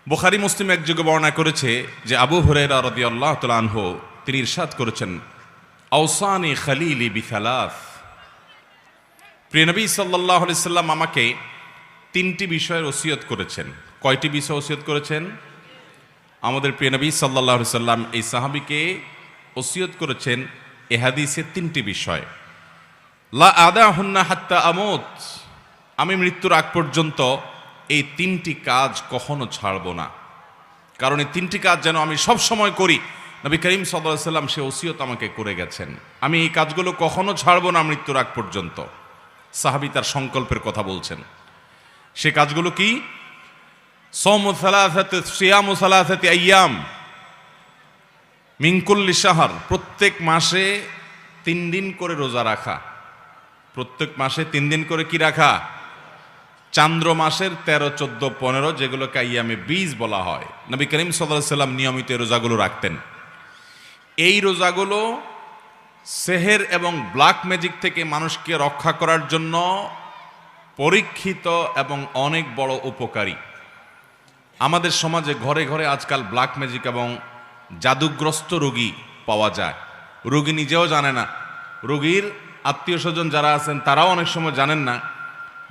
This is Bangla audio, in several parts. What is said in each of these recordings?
বুখারী মুসলিম একযোগে বর্ণনা করেছে যে আবু হুরায়রা রাদিয়াল্লাহু তাআলা আনহু তিনি ইরশাদ করেছেন, আওসানি খলিলি বিসালাস, প্রিয় নবী সাল্লাল্লাহু আলাইহি সাল্লাম আমাকে তিনটি বিষয়ের ওসিয়ত করেছেন। কয়টি বিষয় ওসিয়ত করেছেন? আমাদের প্রিয় নবী সাল্লাল্লাহু আলাইহি সাল্লাম এই সাহাবীকে ওসিয়ত করেছেন এ হাদিসে তিনটি বিষয়। লা আদাহুন্না হাত্তা আমুত, আমি মৃত্যুর আগ পর্যন্ত এই তিনটি কাজ কখনো ছাড়ব না, কারণ এই তিনটি কাজ যেন আমি সব সময় করি। নবী করিম সাল্লাল্লাহু আলাইহি সাল্লাম সে ওসিয়ত আমাকে করে গেছেন, আমি এই কাজগুলো কখনো ছাড়ব না মৃত্যুর আগ পর্যন্ত। সাহাবী তার সংকল্পের কথা বলছেন। সে কাজগুলো কি? সাওমু সালাসাতি সিয়ামু সালাসাতি আইয়াম মিন কুল্লি শাহর, প্রত্যেক মাসে 3 দিন করে রোজা রাখা। প্রত্যেক মাসে 3 দিন করে কি রাখা? চান্দ্র মাসের 13, 14, 15 যেগুলোকে আইয়ামে 20 বলা হয়। নবী করিম সাল্লাল্লাহু আলাইহি সাল্লাম নিয়মিত এই রোজাগুলো রাখতেন। এই রোজাগুলো সেহের এবং ব্ল্যাক ম্যাজিক থেকে মানুষকে রক্ষা করার জন্য পরীক্ষিত এবং অনেক বড় উপকারী। আমাদের সমাজে ঘরে ঘরে আজকাল ব্ল্যাক ম্যাজিক এবং জাদুগ্রস্ত রোগী পাওয়া যায়। রোগী নিজেও জানে না, রোগীর আত্মীয় স্বজন যারা আছেন তারাও অনেক সময় জানেন না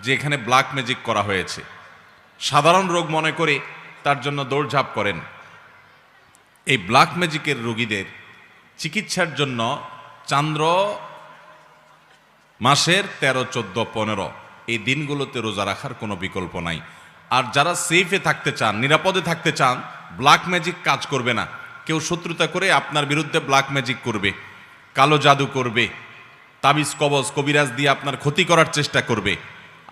যে এখানে ব্ল্যাক ম্যাজিক করা হয়েছে। সাধারণ রোগ মনে করে তার জন্য দৌড়ঝাঁপ করেন। এই ব্ল্যাক ম্যাজিকের রোগীদের চিকিৎসার জন্য চান্দ্র মাসের 13, 14, 15 এই দিনগুলোতে রোজা রাখার কোনো বিকল্প নাই। আর যারা সেফে থাকতে চান, নিরাপদে থাকতে চান, ব্ল্যাক ম্যাজিক কাজ করবে না। কেউ শত্রুতা করে আপনার বিরুদ্ধে ব্ল্যাক ম্যাজিক করবে, কালো জাদু করবে, তাবিজ কবজ কবিরাজ দিয়ে আপনার ক্ষতি করার চেষ্টা করবে,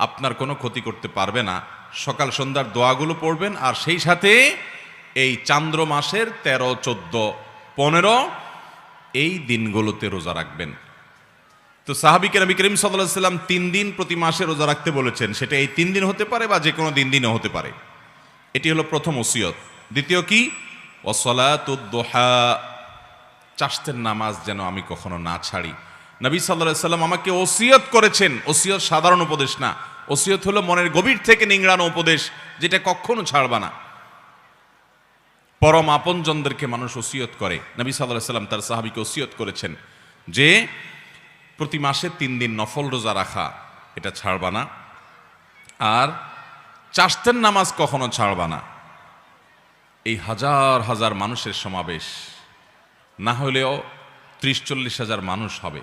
আপনার কোনো ক্ষতি করতে পারবে না। সকাল সন্ধ্যার দোয়াগুলো পড়বেন আর সেই সাথে এই চান্দ্র মাসের 13, 14, 15 এই দিনগুলোতে রোজা রাখবেন। তো সাহাবীকে নবী করিম সাল্লাল্লাহু আলাইহি সাল্লাম 3 দিন প্রতি মাসে রোজা রাখতে বলেছেন। সেটা এই 3 দিন হতে পারে বা যে কোনো দিনও হতে পারে। এটি হলো প্রথম ওসিয়ত। দ্বিতীয় কি? ওয়াসসালাতুদ দুহা, চাষতের নামাজ যেন আমি কখনো না ছাড়ি। নবী সাল্লাল্লাহু আলাইহি সাল্লাম আমাকে ওসিয়ত করেছেন। ওসিয়ত সাধারণ উপদেশ না, ওসিয়ত হলো মনের গভীর থেকে নিংড়ানো উপদেশ, যেটা কখনো ছাড়বা না। পরম আপনজনদেরকে মানুষ ওসিয়ত করে। নবী সাল্লাল্লাহু আলাইহি সাল্লাম তার সাহাবীকে ওসিয়ত করেছেন যে প্রতি মাসে 3 দিন নফল রোজা রাখা, এটা ছাড়বা না। আর চাষতের নামাজ কখনো ছাড়বা না। এই হাজার হাজার মানুষের সমাবেশ, না হলেও 30-40 হাজার মানুষ হবে।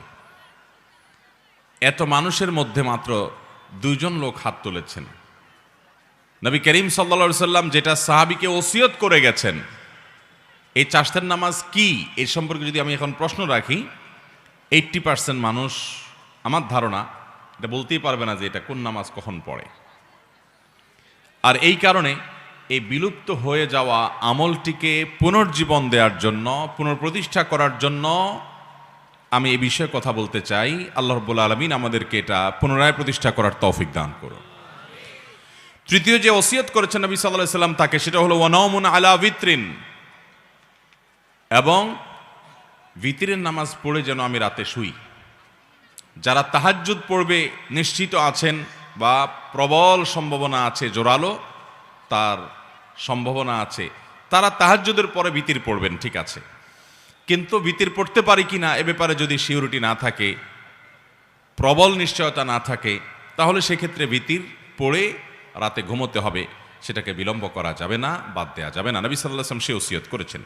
এত মানুষের মধ্যে মাত্র 2 জন লোক হাত তুলেছেন। নবী করিম সাল্লাল্লাহু আলাইহি সাল্লাম যেটা সাহাবীকে ওসিয়ত করে গেছেন, এই চাষতের নামাজ কি, এই সম্পর্কে যদি আমি এখন প্রশ্ন রাখি, 80% মানুষ আমার ধারণা এটা বলতেই পারবে না যে এটা কোন নামাজ কখন পড়ে। আর এই কারণে এই বিলুপ্ত হয়ে যাওয়া আমলটিকে পুনর্জীবন দেওয়ার জন্য, পুনঃপ্রতিষ্ঠা করার জন্য আমি এই বিষয়ে কথা বলতে চাই। আল্লাহ রাব্বুল আলামিন আমাদেরকে এটা পুনরায় প্রতিষ্ঠা করার তৌফিক দান করুন। তৃতীয় যে ওসিয়ত করেছেন নবী সাল্লাল্লাহু আলাইহি সাল্লাম তাকে, সেটা হলো ওয়ানাউমুন আলা বিত্রিন, এবং বিতরের নামাজ পড়ে যেন আমি রাতে শুই। যারা তাহাজ্জুদ পড়বে নিশ্চিত আছেন বা প্রবল সম্ভাবনা আছে, জোরালো তার সম্ভাবনা আছে, তারা তাহাজ্জুদের পরে বিতির পড়বেন, ঠিক আছে। কিন্তু বিতির পড়তে পারি কিনা এ ব্যাপারে যদি সিউরিটি না থাকে, প্রবল নিশ্চয়তা না থাকে, তাহলে সেক্ষেত্রে বিতির পড়ে রাতে ঘুমোতে হবে। সেটাকে বিলম্ব করা যাবে না, বাদ দেওয়া যাবে না। নবী সাল্লাল্লাহু আলাইহি ওয়াসাল্লাম সে ওসিয়ত করেছেন।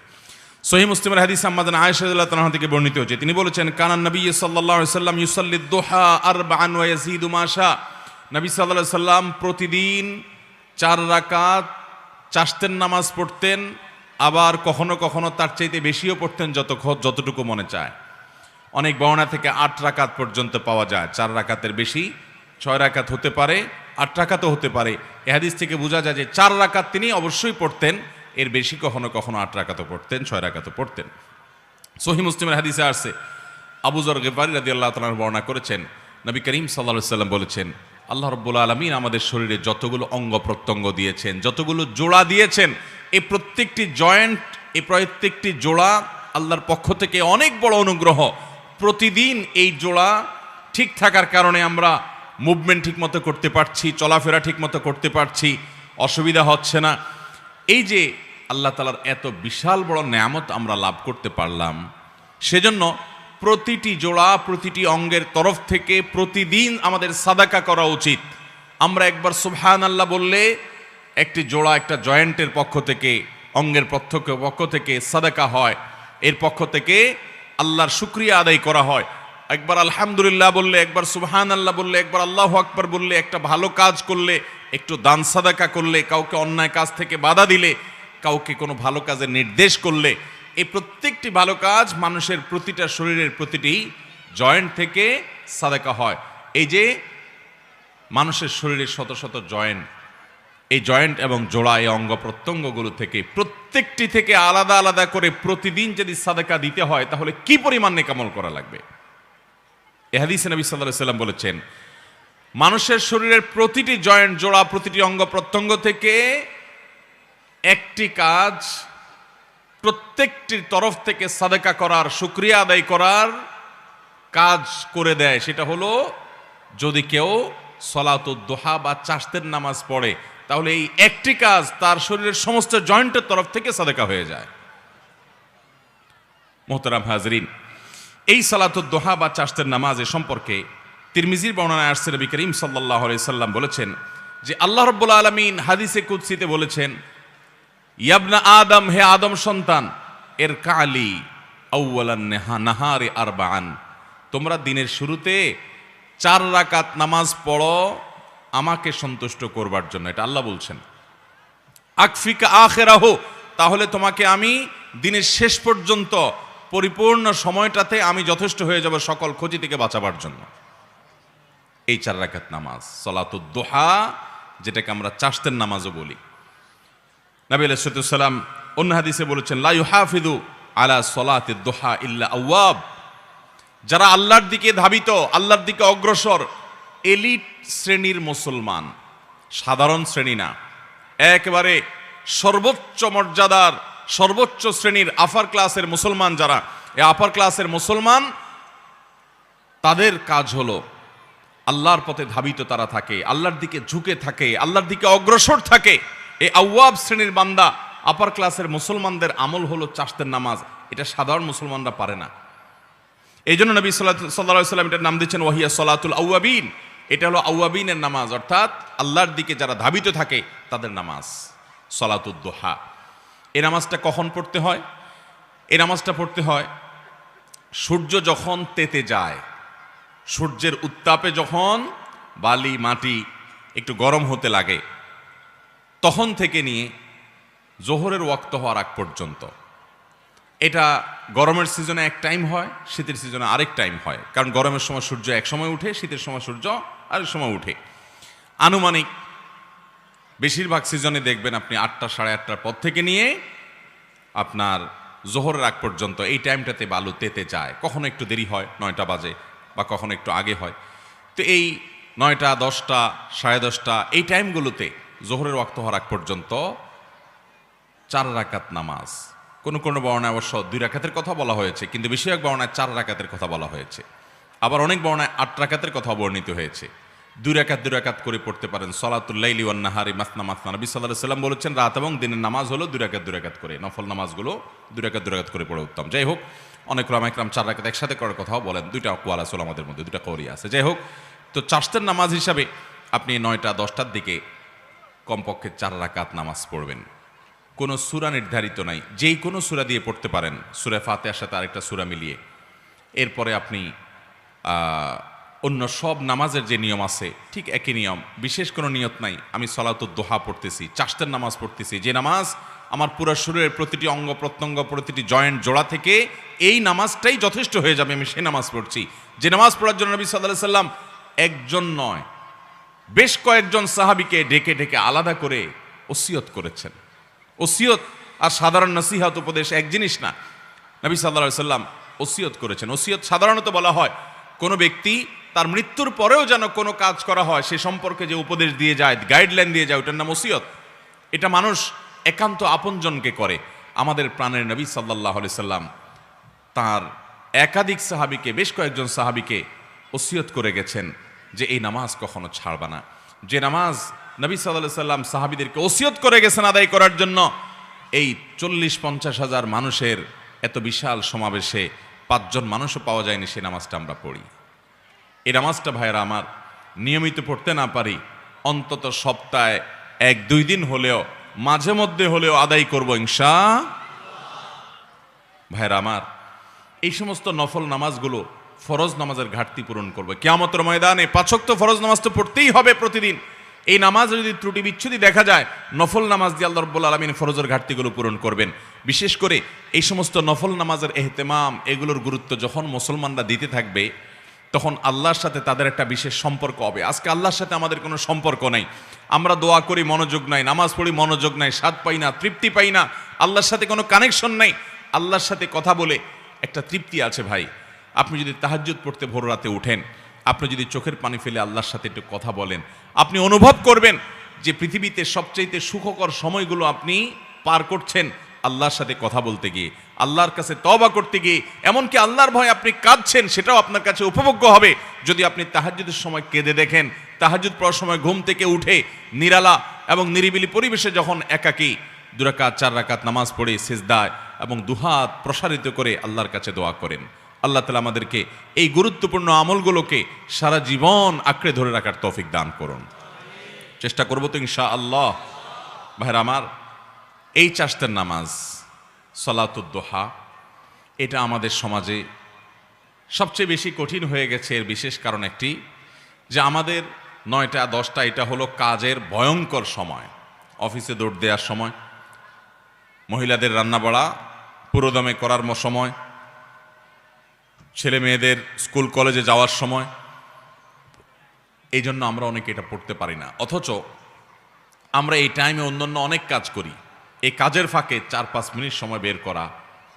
সহিহ মুসলিমের হাদিস আম্মাজান আয়েশা রাদিয়াল্লাহু তাআলা থেকে বর্ণিত হয়েছে, তিনি বলেছেন, কানান নবী সাল্লাল্লাহু আলাইহি ওয়াসাল্লাম ইউসাল্লি দুহা 4 ওয়া ইয়াজিদু মা শা। নবী সাল্লাল্লাহু আলাইহি ওয়াসাল্লাম প্রতিদিন 4 রাকাত চাষতের নামাজ পড়তেন, আবার কখনো কখনো তার চাইতে বেশিও পড়তেন যতটুকু মনে চায়। অনেক বর্ণনা থেকে 8 রাকাত পর্যন্ত পাওয়া যায়। 4 রাকাতের বেশি 6 রাকাত হতে পারে, 8 রাকাতও হতে পারে। এই হাদিস থেকে বোঝা যায় যে 4 রাকাত তিনি অবশ্যই পড়তেন, এর বেশি কখনো কখনো 8 রাকাতও পড়তেন, 6 রাকাতও পড়তেন। সহিহ মুসলিমের হাদিসে আসছে, আবু যর গিফারী রাদিয়াল্লাহু তাআলা বর্ণনা করেছেন, নবী করিম সাল্লাল্লাহু আলাইহি ওয়াসাল্লাম বলেছেন, আল্লাহ রাব্বুল আলামিন আমাদের শরীরে যতগুলো অঙ্গ প্রত্যঙ্গ দিয়েছেন, যতগুলো জোড়া দিয়েছেন, এই প্রত্যেকটি জয়েন্ট, এই প্রত্যেকটি জোড়া আল্লাহর পক্ষ থেকে অনেক বড় অনুগ্রহ। প্রতিদিন এই জোড়া ঠিক থাকার কারণে আমরা মুভমেন্ট ঠিক মতো করতে পারছি, চলাফেরা ঠিক মতো করতে পারছি, অসুবিধা হচ্ছে না। এই যে আল্লাহ তাআলার এত বিশাল বড় নেয়ামত আমরা লাভ করতে পারলাম, সেজন্য প্রতিটি জোড়া প্রতিটি অঙ্গের তরফ থেকে প্রতিদিন আমাদের সাদাকা করা উচিত। আমরা একবার সুবহানাল্লাহ বললে একটি জোড়া একটা জয়েন্টের পক্ষ থেকে, অঙ্গের পক্ষ থেকে সাদাকা হয়, এর পক্ষ থেকে আল্লাহর শুকরিয়া আদায় করা হয়। একবার আলহামদুলিল্লাহ বললে, একবার সুবহানাল্লাহ বললে, একবার আল্লাহু আকবার বললে, একটা ভালো কাজ করলে, একটু দান সাদাকা করলে, কাউকে অন্যায় কাজ থেকে বাধা দিলে, কাউকে কোনো ভালো কাজের নির্দেশ করলে, এই প্রত্যেকটি ভালো কাজ মানুষের প্রতিটা শরীরের প্রতিটি জয়েন্ট থেকে সাদাকা হয়। এই যে মানুষের শরীরের শত শত জয়েন্ট, এই জয়েন্ট এবং জোড়া এই অঙ্গ প্রত্যঙ্গগুলো থেকে প্রত্যেকটি থেকে আলাদা আলাদা করে প্রতিদিন যদি সাদাকা দিতে হয়, তাহলে কি পরিমাণ নেকামল করা লাগবে। এ হাদিসে নবী সাল্লাল্লাহু আলাইহি ওয়াসাল্লাম বলেছেন, মানুষের শরীরের প্রতিটি জয়েন্ট, জোড়া, প্রতিটি অঙ্গ প্রত্যঙ্গ থেকে একটি কাজ প্রত্যেকটির তরফ থেকে সাদাকা করার, শুকরিয়া আদায় করার কাজ করে দেয়। সেটা হলো যদি কেউ সলাতুদ দুহা বা চাশতের নামাজ পড়ে, তাহলে এই একটি কাজ তার শরীরের সমস্ত জয়েন্টের তরফ থেকে সাদাকা হয়ে যায়। মোহতারাম হাজরিন, এই সালাতুদ দুহা বা চাশতের নামাজ সম্পর্কে তিরমিজির বর্ণনায় আসছে, নবী করিম সাল্লাল্লাহু আলাইহি সাল্লাম বলেছেন যে আল্লাহ রাব্বুল আলামিন হাদিসে কুদসিতে বলেছেন, ইয়াবনা আদম, হে আদম সন্তান, এর কালি আউয়ালান নাহারে আরবাআন, তোমরা দিনের শুরুতে 4 রাকাত নামাজ পড়ো আমাকে সন্তুষ্ট করবার জন্য। এটা আল্লাহ বলছেন। আকফিকা আখিরাহু, তাহলে তোমাকে আমি দিনের শেষ পর্যন্ত পরিপূর্ণ সময়টাতে আমি যথেষ্ট হয়ে যাব সকল ক্ষতি থেকে বাঁচাবার জন্য। এই 4 রাকাত নামাজ সালাতুদ দুহা, যেটাকে আমরা চাশতের নামাজও বলি। নবী আলাইহিস সালাম অন্য হাদিসে বলেছেন, লা ইউহাফিযু আলা সালাতিদ দুহা ইল্লা আওয়াব, যারা আল্লাহর দিকে ধাবিত, আল্লাহর দিকে অগ্রসর, এলিট শ্রেণীর মুসলমান, সাধারণ শ্রেণী না, একেবারে সর্বোচ্চ মর্যাদার সর্বোচ্চ শ্রেণীর আপার ক্লাসের মুসলমান, যারা এই আপার ক্লাসের মুসলমান, তাদের কাজ হলো আল্লাহর পথে ধাবিত তারা থাকে, আল্লাহর দিকে ঝুঁকে থাকে, আল্লাহর দিকে অগ্রসর থাকে। এই আওয়াব শ্রেণীর বান্দা, আপার ক্লাসের মুসলমানদের আমল হলো চাশতের নামাজ। এটা সাধারণ মুসলমানরা পারে না। এই জন্য নবী সাল্লাল্লাহু আলাইহি সাল্লাম এটার নাম দিচ্ছেন ওয়াহিয়া সলাতুল আওয়াবিন। এটা হলো আওয়াবিনের নামাজ, অর্থাৎ আল্লাহর দিকে যারা ধাবিত থাকে তাদের নামাজ সলাতুদ দুহা। এই নামাজটা কখন পড়তে হয়? এই নামাজটা পড়তে হয় সূর্য যখন তেতে যায়, সূর্যের উত্তাপে যখন বালি মাটি একটু গরম হতে লাগে, তখন থেকে নিয়ে জোহরের ওয়াক্ত হওয়ার আগ পর্যন্ত। এটা গরমের সিজনে এক টাইম হয়, শীতের সিজনে আরেক টাইম হয়। কারণ গরমের সময় সূর্য এক সময় উঠে, শীতের সময় সূর্য আরেক সময় উঠে। আনুমানিক বেশিরভাগ সিজনে দেখবেন আপনি 8টা সাড়ে 8টার পর থেকে নিয়ে আপনার জোহরের আগ পর্যন্ত এই টাইমটাতে বালু তেতে যায়। কখনো একটু দেরি হয়, 9টা বাজে, বা কখনো একটু আগে হয়। তো এই 9টা, 10টা, সাড়ে 10টা এই টাইমগুলোতে জোহরের ওয়াক্ত হওয়ার আগ পর্যন্ত 4 রাকাত নামাজ। কোনো কোনো বর্ণায় অবশ্য 2 রাকাতের কথা বলা হয়েছে, কিন্তু বেশিরভাগ বর্ণায় 4 রাকাতের কথা বলা হয়েছে। আবার অনেক বর্ণায় 8 রাকাতের কথা বর্ণিত হয়েছে। 2 রাকাত করে পড়তে পারেন। সলাতুল লাইলি ওয়ান নাহারি মাসনা মাসনা, নবী সাল্লাল্লাহু আলাইহি সাল্লাম বলেছেন রাত এবং দিনের নামাজ হলো 2 রাকাত করে, নফল নামাজগুলো 2 রাকাত করে পড়া উত্তম। যাই হোক, অনেক উলামা ইকরাম 4 রাকাত একসাথে করার কথাও বলেন। 2টা আকওয়াল আছে আমাদের মধ্যে, 2টা কওলি আছে। যাই হোক, তো চাশতের নামাজ হিসাবে আপনি 9টা 10টার দিকে কমপক্ষে 4 রাকাত নামাজ পড়বেন। কোনো সূরা নির্ধারিত নাই, যেই কোনো সূরা দিয়ে পড়তে পারেন, সূরা ফাতিহার সাথে আরেকটা সূরা মিলিয়ে। এরপরে আপনি অন্য সব নামাজের যে নিয়ম আছে ঠিক একই নিয়ম, বিশেষ কোনো নিয়ত নাই। আমি সলাতুদ দুহা পড়তেছি, চাশতের নামাজ পড়তেছি, যে নামাজ আমার পুরো শরীরের প্রতিটি অঙ্গ প্রত্যঙ্গ, প্রতিটি জয়েন্ট জোড়া থেকে এই নামাজটাই যথেষ্ট হয়ে যাবে, আমি সেই নামাজ পড়ছি। যে নামাজ পড়ার জন্য নবী সাল্লাল্লাহু আলাইহি সাল্লাম একজন নয়, বেশ কয়েকজন সাহাবীকে ডেকে ডেকে আলাদা করে ওসিয়ত করেছেন। ওসিয়ত আর সাধারণ নসিহত উপদেশ এক জিনিস না। নবী সাল্লাল্লাহু আলাইহি সাল্লাম ওসিয়ত করেছেন। ওসিয়ত সাধারণত বলা হয় কোনো ব্যক্তি তার মৃত্যুর পরেও যেন কোনো কাজ করা হয় সে সম্পর্কে যে উপদেশ দিয়ে যায়, গাইডলাইন দিয়ে যায়, ওটার নাম ওসিয়ত। এটা মানুষ একান্ত আপনজনকে করে। আমাদের প্রাণের নবী সাল্লাল্লাহু আলাইহি সাল্লাম তার একাধিক সাহাবীকে, বেশ কয়েকজন সাহাবীকে ওসিয়ত করে গেছেন যে এই নামাজ কখনো ছাড়বা না। যে নামাজ নবী সাল্লাল্লাহু আলাইহি সাল্লাম সাহাবীদেরকে ওসিয়ত করে গেছেন আদায় করার জন্য। এই 40-50 হাজার মানুষের এত বিশাল সমাবেশে 5 জন মানুষও পাওয়া যায়নি, সেই নামাজটা আমরা পড়ি। এই নামাজটা ভাইয়েরা আমার নিয়মিত পড়তে না পারি, অন্তত সপ্তাহে 1-2 দিন হলেও মাঝে মধ্যে হলেও আদায় করব ইনশাআল্লাহ। ভাইয়েরা আমার, এই সমস্ত নফল নামাজগুলো ফরজ নামাজের ঘাটতি পূরণ করবে। কিয়ামতের ময়দানে 5 ওয়াক্ত ফরজ নামাজ তো পড়তেই হবে প্রতিদিন। এই নামাজে যদি ত্রুটি বিচ্ছুতি দেখা যায়, নফল নামাজ দিয়ে আল্লাহ রাব্বুল আলামিন ফরজের ঘাটতিগুলো পূরণ করবেন। বিশেষ করে এই সমস্ত নফল নামাজের এহতেমাম, এগুলোর গুরুত্ব যখন মুসলমানরা দিতে থাকবে, তখন আল্লাহর সাথে তাদের একটা বিশেষ সম্পর্ক হবে। আজকে আল্লাহর সাথে আমাদের কোনো সম্পর্ক নাই, আমরা দোয়া করি মনোযোগ নাই, নামাজ পড়ি মনোযোগ নাই, স্বাদ পাই না, তৃপ্তি পাই না, আল্লাহর সাথে কোনো কানেকশন নাই। আল্লাহর সাথে কথা বলে একটা তৃপ্তি আছে ভাই। আপনি যদি তাহাজ্জুদ পড়তে ভোর রাতে উঠেন, আপনি যদি চোখের পানি ফেলে আল্লাহর সাথে একটু কথা বলেন, আপনি অনুভব করবেন যে পৃথিবীতে সবচাইতে সুখকর সময়গুলো আপনি পার করছেন আল্লাহর সাথে কথা বলতে গিয়ে, আল্লাহর কাছে তওবা করতে গিয়ে। এমনকি আল্লাহর ভয় আপনি কাঁদছেন, সেটাও আপনার কাছে উপভোগ্য হবে যদি আপনি তাহাজ্জুদের সময় কেঁদে দেখেন। তাহাজ্জুদ পড়ার সময় ঘুম থেকে উঠে নিরালা এবং নিরিবিলি পরিবেশে যখন একাকী 2 রাকাত 4 রাকাত নামাজ পড়ে সিজদায় এবং দুহাত প্রসারিত করে আল্লাহর কাছে দোয়া করেন। আল্লাহ তাআলা আমাদেরকে এই গুরুত্বপূর্ণ আমলগুলোকে সারা জীবন আঁকড়ে ধরে রাখার তৌফিক দান করুন। চেষ্টা করব তো ইনশাআল্লাহ। ভাইরা আমার, এই চাশতের নামাজ সালাতুদ দুহা, এটা আমাদের সমাজে সবচেয়ে বেশি কঠিন হয়ে গেছে। এর বিশেষ কারণ একটি, যে আমাদের 9টা-10টা এটা হলো কাজের ভয়ঙ্কর সময়, অফিসে দৌড় দেওয়ার সময়, মহিলাদের রান্নাবাড়া পুরোদমে করার সময়, ছেলে মেয়েদের স্কুল কলেজে যাওয়ার সময়। এই জন্য আমরা অনেকে এটা পড়তে পারি না। অথচ আমরা এই টাইমে অন্যান্য অনেক কাজ করি। এই কাজের ফাঁকে 4-5 মিনিট সময় বের করা,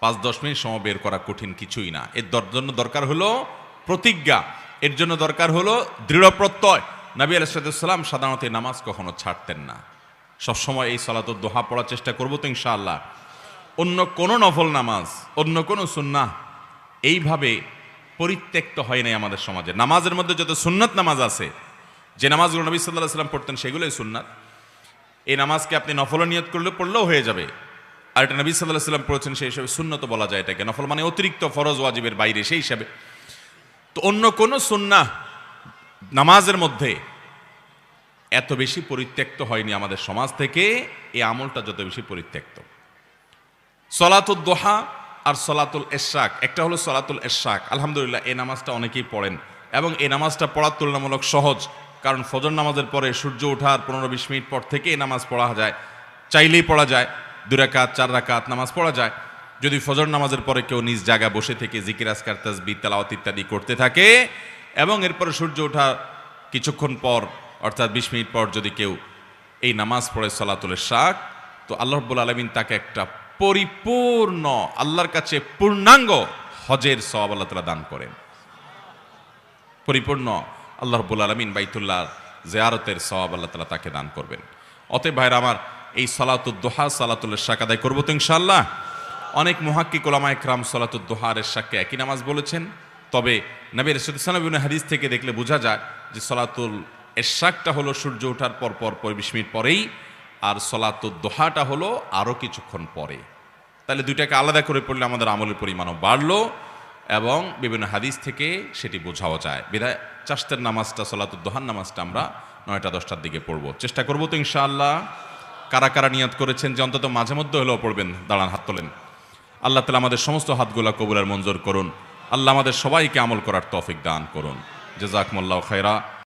5-10 মিনিট সময় বের করা কঠিন কিছুই না। এর জন্য দরকার হলো প্রতিজ্ঞা, এর জন্য দরকার হলো দৃঢ় প্রত্যয়। নবী আলাইহিস সালাম সাধারণত এই নামাজ কখনো ছাড়তেন না, সবসময় এই সালাতুদ দুহা পড়ার চেষ্টা করবো তো ইনশাআল্লাহ। অন্য কোনো নফল নামাজ, অন্য কোনো সুন্নাহ এইভাবে পরিত্যক্ত হয় নাই আমাদের সমাজে। নামাজের মধ্যে যত সুন্নাত নামাজ আছে, যে নামাজগুলো নবী সাল্লাল্লাহু আলাইহি ওয়াসাল্লাম পড়তেন, সেগুলোই সুন্নাত। এই নামাজকে আপনি নফল নিয়ত করলে পড়লেও হয়ে যাবে। আর এটা নবী সাল্লাল্লাহু আলাইহি ওয়াসাল্লাম পড়েছেন, সেই হিসাবে সুন্নত বলা যায় এটাকে। নফল মানে অতিরিক্ত ফরজ ওয়াজিবের বাইরে, সেই হিসাবে। তো অন্য কোনো সুন্নাহ নামাজের মধ্যে এত বেশি পরিত্যক্ত হয়নি আমাদের সমাজ থেকে, এই আমলটা যত বেশি পরিত্যক্ত। সলাতুদ দুহা আর সলাতুল ইশরাক, একটা হলো সলাতুল ইশরাক। আলহামদুলিল্লাহ এই নামাজটা অনেকেই পড়েন এবং এই নামাজটা পড়ার তুলনামূলক সহজ, কারণ ফজর নামাজের পরে সূর্য ওঠার 15-20 মিনিট পর থেকে এই নামাজ পড়া যায়, চাইলেই পড়া যায়। 2 রাকাত 4 রাকাত নামাজ পড়া যায় যদি ফজর নামাজের পরে কেউ নিজ জায়গায় বসে থেকে জিকির আজকার তাসবিহ তেলাওয়াত ইত্যাদি করতে থাকে, এবং এরপরে সূর্য ওঠার কিছুক্ষণ পর অর্থাৎ 20 মিনিট পর যদি কেউ এই নামাজ পড়ে সলাতুল ইশরাক, তো আল্লাহ রাব্বুল আলামিন তাকে একটা পরিপূর্ণ, আল্লাহর কাছে পূর্ণাঙ্গ হজের সওয়াব আল্লাহ তাআলা দান করেন। পরিপূর্ণ আল্লাহ রাব্বুল আলামিন বাইতুল্লাহ জিয়ারতের সওয়াব আল্লাহ তাআলা তাকে দান করবেন। অতএব ভাইরা আমার, এই সালাতুদ দুহা সালাতুল ইশরাক আদায় করব তো ইনশাআল্লাহ। অনেক মুহাক্কিক উলামায়ে কেরাম সালাতুদ দুহা আর ইশরাককে একই নামাজ বলেছেন, তবে নবী রাসূলুল্লাহ সাল্লাল্লাহু আলাইহি ওয়াসাল্লাম হাদিস থেকে দেখলে বোঝা যায় যে সালাতুল ইশরাকটা হলো সূর্য ওঠার পর 20 মিনিট পরেই, আর সলাতুদ দুহাটা হলো আরও কিছুক্ষণ পরে। তাহলে দুইটাকে আলাদা করে পড়লে আমাদের আমলের পরিমাণও বাড়লো এবং বিভিন্ন হাদিস থেকে সেটি বোঝাও যায়। বিধায় চাশতের নামাজটা, সলাতুদ দুহার নামাজটা আমরা 9টা-10টার দিকে পড়বো, চেষ্টা করবো তো ইনশাআল্লাহ। কারা কারা নিয়ত করেছেন যে অন্তত মাঝে মধ্যে হলেও পড়বেন, দাঁড়ান, হাত তোলেন। আল্লাহ তাআলা আমাদের সমস্ত হাতগুলা কবুল আর মঞ্জুর করুন। আল্লাহ আমাদের সবাইকে আমল করার তৌফিক দান করুন। জাযাকুমুল্লাহু খায়রা।